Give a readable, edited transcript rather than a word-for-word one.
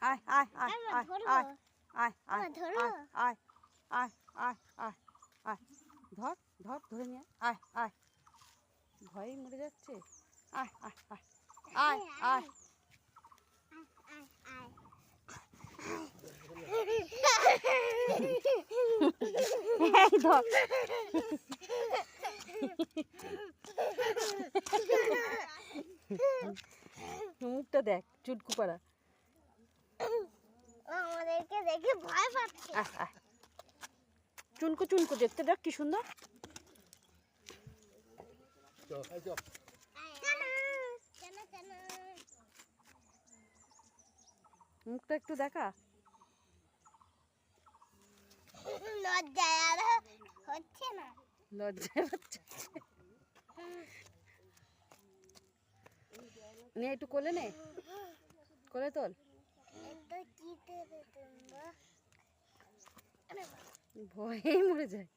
আয় আয় আয় আয় আয় আয় আয় আয় আয় আয় আয় আয় ধর ধর ধরে নিয়ে আয় আয় ভয়েই মরে যাচ্ছে আয় আয় আয় আয় আয় এই ধর মুখটা দেখ চুটকু পাড়া আমাদেরকে দেখে ভয় পাচ্ছে চুনকু চুনকু দেখতে দেখ কি সুন্দর মুখটা একটু দেখা লজ্জায় আর হচ্ছে না লজ্জায় হচ্ছে নে একটু কোলে নে কোলে তোল ভয়েই মরে যায়